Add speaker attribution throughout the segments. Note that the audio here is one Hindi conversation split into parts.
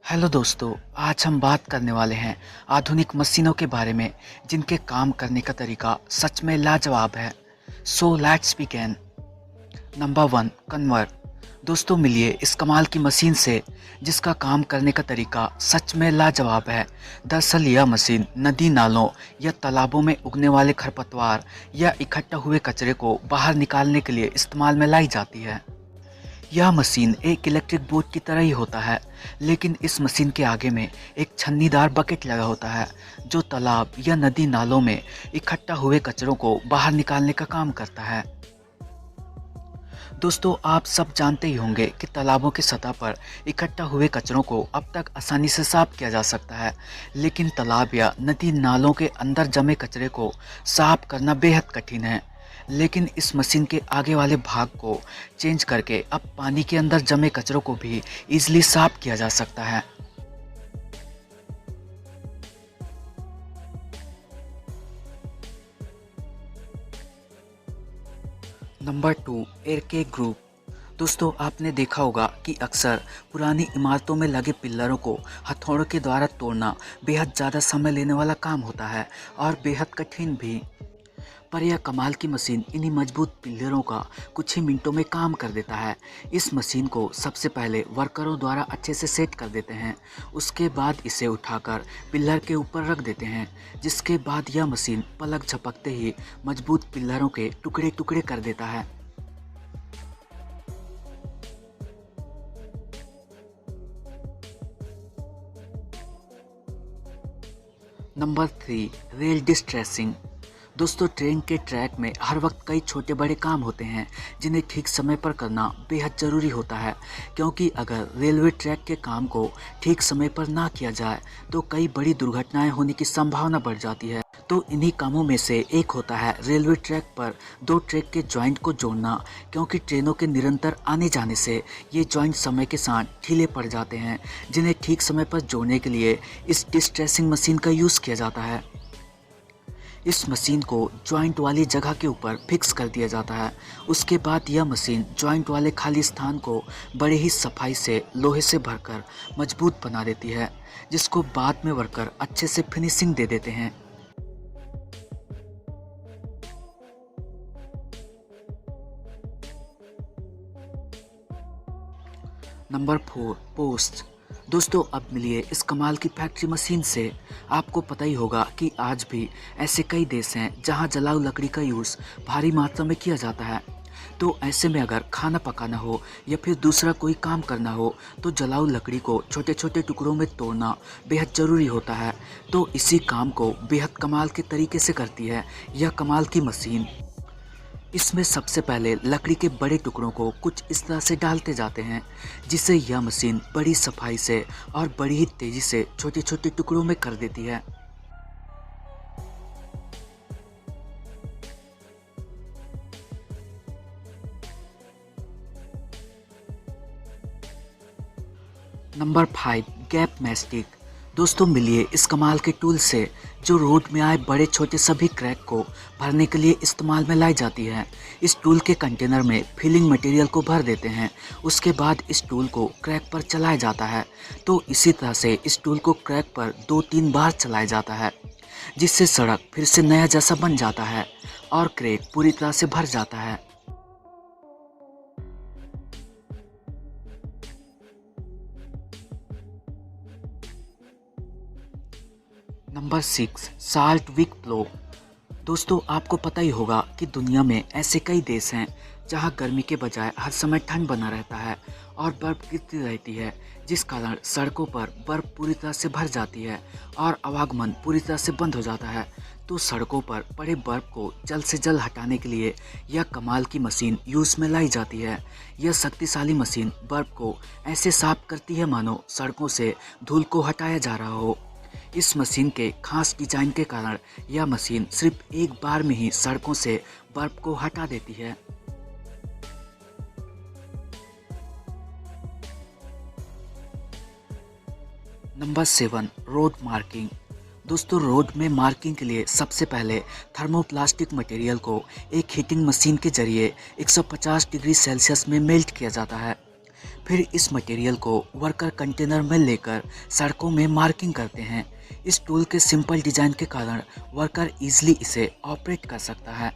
Speaker 1: हेलो दोस्तों, आज हम बात करने वाले हैं आधुनिक मशीनों के बारे में जिनके काम करने का तरीका सच में लाजवाब है। So let's begin. Number 1, Kanwar. दोस्तों मिलिए इस कमाल की मशीन से जिसका काम करने का तरीका सच में लाजवाब है। दरअसल यह मशीन नदी नालों या तालाबों में उगने वाले खरपतवार या इकट्ठा हुए कचरे को बाहर निकालने के लिए इस्तेमाल में लाई जाती है। यह मशीन एक इलेक्ट्रिक बोट की तरह ही होता है, लेकिन इस मशीन के आगे में एक छन्नीदार बकेट लगा होता है जो तालाब या नदी नालों में इकट्ठा हुए कचरों को बाहर निकालने का काम करता है। दोस्तों आप सब जानते ही होंगे कि तालाबों की सतह पर इकट्ठा हुए कचरों को अब तक आसानी से साफ किया जा सकता है, लेकिन तालाब या नदी नालों के अंदर जमे कचरे को साफ करना बेहद कठिन है। लेकिन इस मशीन के आगे वाले भाग को चेंज करके अब पानी के अंदर जमे कचरों को भी इजीली साफ किया जा सकता है। Number 2, RK group. दोस्तों आपने देखा होगा कि अक्सर पुरानी इमारतों में लगे पिल्लरों को हथौड़ों के द्वारा तोड़ना बेहद ज़्यादा समय लेने वाला काम होता है और बेहद कठिन भी। पर यह कमाल की मशीन इन्हीं मजबूत पिल्लरों का कुछ ही मिनटों में काम कर देता है। इस मशीन को सबसे पहले वर्करों द्वारा अच्छे से सेट कर देते हैं, उसके बाद इसे उठाकर पिल्लर के ऊपर रख देते हैं, जिसके बाद यह मशीन पलक झपकते ही मजबूत पिल्लरों के टुकड़े टुकड़े कर देता है। Number 3, rail distressing. दोस्तों ट्रेन के ट्रैक में हर वक्त कई छोटे बड़े काम होते हैं जिन्हें ठीक समय पर करना बेहद ज़रूरी होता है, क्योंकि अगर रेलवे ट्रैक के काम को ठीक समय पर ना किया जाए तो कई बड़ी दुर्घटनाएं होने की संभावना बढ़ जाती है। तो इन्हीं कामों में से एक होता है रेलवे ट्रैक पर दो ट्रैक के जॉइंट को जोड़ना, क्योंकि ट्रेनों के निरंतर आने जाने से ये जॉइंट समय के साथ ढीले पड़ जाते हैं, जिन्हें ठीक समय पर जोड़ने के लिए इस डिस्ट्रेसिंग मशीन का यूज़ किया जाता है। इस मशीन को जॉइंट वाली जगह के ऊपर फिक्स कर दिया जाता है। उसके बाद यह मशीन जॉइंट वाले खाली स्थान को बड़े ही सफाई से लोहे से भरकर मजबूत बना देती है, जिसको बाद में वर्कर अच्छे से फिनिशिंग दे देते हैं। Number 4, post. दोस्तों अब मिलिए इस कमाल की फैक्ट्री मशीन से। आपको पता ही होगा कि आज भी ऐसे कई देश हैं जहां जलाऊ लकड़ी का यूज़ भारी मात्रा में किया जाता है। तो ऐसे में अगर खाना पकाना हो या फिर दूसरा कोई काम करना हो तो जलाऊ लकड़ी को छोटे छोटे टुकड़ों में तोड़ना बेहद ज़रूरी होता है। तो इसी काम को बेहद कमाल के तरीके से करती है यह कमाल की मशीन। इसमें सबसे पहले लकड़ी के बड़े टुकड़ों को कुछ इस तरह से डालते जाते हैं, जिससे यह मशीन बड़ी सफाई से और बड़ी ही तेज़ी से छोटे छोटे टुकड़ों में कर देती है। Number 5, gap mastic. दोस्तों मिलिए इस कमाल के टूल से जो रोड में आए बड़े छोटे सभी क्रैक को भरने के लिए इस्तेमाल में लाई जाती है। इस टूल के कंटेनर में फिलिंग मटेरियल को भर देते हैं, उसके बाद इस टूल को क्रैक पर चलाया जाता है। तो इसी तरह से इस टूल को क्रैक पर 2-3 बार चलाया जाता है, जिससे सड़क फिर से नया जैसा बन जाता है और क्रैक पूरी तरह से भर जाता है। नंबर 6, साल्ट विक प्लो। दोस्तों आपको पता ही होगा कि दुनिया में ऐसे कई देश हैं जहां गर्मी के बजाय हर समय ठंड बना रहता है और बर्फ़ गिरती रहती है, जिस कारण सड़कों पर बर्फ़ पूरी तरह से भर जाती है और आवागमन पूरी तरह से बंद हो जाता है। तो सड़कों पर पड़े बर्फ़ को जल्द से जल्द हटाने के लिए यह कमाल की मशीन यूज़ में लाई जाती है। यह शक्तिशाली मशीन बर्फ़ को ऐसे साफ करती है मानो सड़कों से धूल को हटाया जा रहा हो। इस मशीन के खास डिजाइन के कारण यह मशीन सिर्फ एक बार में ही सड़कों से बर्फ को हटा देती है। Number 7, road marking. दोस्तों रोड में मार्किंग के लिए सबसे पहले थर्मोप्लास्टिक मटेरियल को एक हीटिंग मशीन के जरिए 150 डिग्री सेल्सियस में मेल्ट किया जाता है। फिर इस मटेरियल को वर्कर कंटेनर में लेकर सड़कों में मार्किंग करते हैं। इस टूल के सिंपल डिजाइन के कारण वर्कर इजीली इसे ऑपरेट कर सकता है।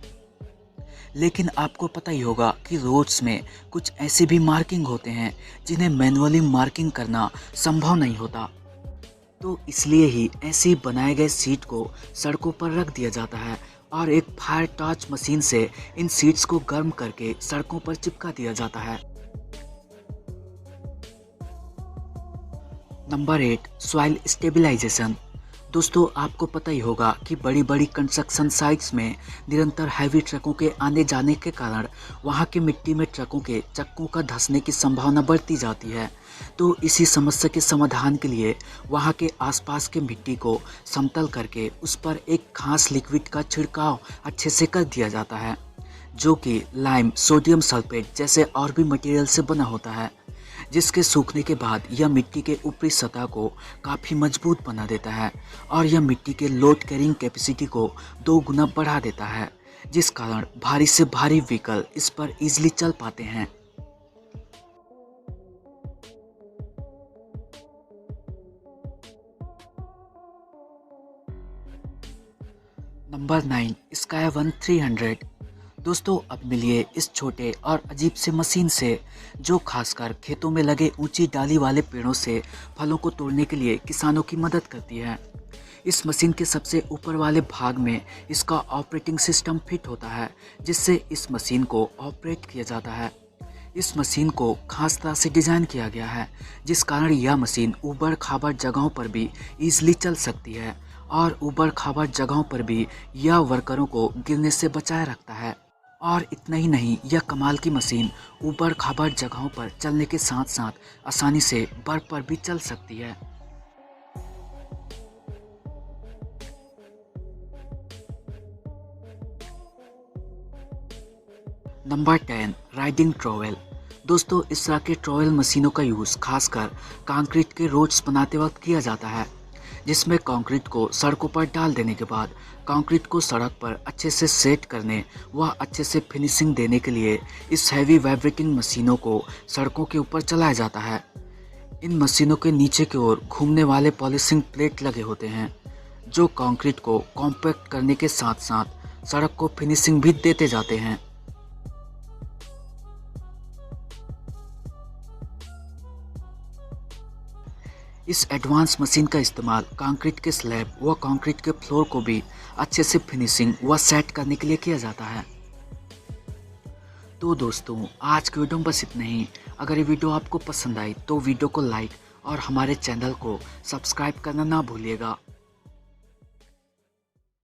Speaker 1: लेकिन आपको पता ही होगा कि रोड्स में कुछ ऐसे भी मार्किंग होते हैं जिन्हें मैनुअली मार्किंग करना संभव नहीं होता। तो इसलिए ही ऐसे बनाए गए सीट को सड़कों पर रख दिया जाता है और एक फायर टॉर्च मशीन से इन सीट्स को गर्म करके सड़कों पर चिपका दिया जाता है। Number 8, soil stabilization. दोस्तों आपको पता ही होगा कि बड़ी बड़ी कंस्ट्रक्शन साइट्स में निरंतर हैवी ट्रकों के आने जाने के कारण वहां की मिट्टी में ट्रकों के चक्कों का धंसने की संभावना बढ़ती जाती है। तो इसी समस्या के समाधान के लिए वहां के आसपास के मिट्टी को समतल करके उस पर एक खास लिक्विड का छिड़काव अच्छे से कर दिया जाता है, जो कि लाइम, सोडियम सल्फेट जैसे और भी मटेरियल से बना होता है, जिसके सूखने के बाद यह मिट्टी के ऊपरी सतह को काफ़ी मजबूत बना देता है और यह मिट्टी के लोड कैरिंग कैपेसिटी को 2 गुना बढ़ा देता है, जिस कारण भारी से भारी व्हीकल इस पर इजीली चल पाते हैं। Number 9, sky one 300। दोस्तों अब मिलिए इस छोटे और अजीब से मशीन से, जो खासकर खेतों में लगे ऊंची डाली वाले पेड़ों से फलों को तोड़ने के लिए किसानों की मदद करती है। इस मशीन के सबसे ऊपर वाले भाग में इसका ऑपरेटिंग सिस्टम फिट होता है, जिससे इस मशीन को ऑपरेट किया जाता है। इस मशीन को खास तरह से डिज़ाइन किया गया है, जिस कारण यह मशीन ऊबड़ खाबड़ जगहों पर भी ईजिली चल सकती है और ऊबड़ खाबड़ जगहों पर भी यह वर्करों को गिरने से बचाए रखता है। और इतना ही नहीं, यह कमाल की मशीन ऊबड़ खाबड़ जगहों पर चलने के साथ साथ आसानी से बर्फ पर भी चल सकती है। Number 10, riding trowel. दोस्तों इस तरह के ट्रॉवेल मशीनों का यूज़ खासकर कंक्रीट के रोड्स बनाते वक्त किया जाता है, जिसमें कंक्रीट को सड़कों पर डाल देने के बाद कंक्रीट को सड़क पर अच्छे से सेट करने व अच्छे से फिनिशिंग देने के लिए इस हैवी वाइब्रेटिंग मशीनों को सड़कों के ऊपर चलाया जाता है। इन मशीनों के नीचे की ओर घूमने वाले पॉलिशिंग प्लेट लगे होते हैं, जो कंक्रीट को कॉम्पैक्ट करने के साथ साथ सड़क को फिनिशिंग भी देते जाते हैं। इस एडवांस मशीन का इस्तेमाल कंक्रीट के स्लैब व कंक्रीट के फ्लोर को भी अच्छे से फिनिशिंग व सेट करने के लिए किया जाता है। तो दोस्तों आज की वीडियो में बस इतना ही। अगर ये वीडियो आपको पसंद आई तो वीडियो को लाइक और हमारे चैनल को सब्सक्राइब करना ना भूलिएगा।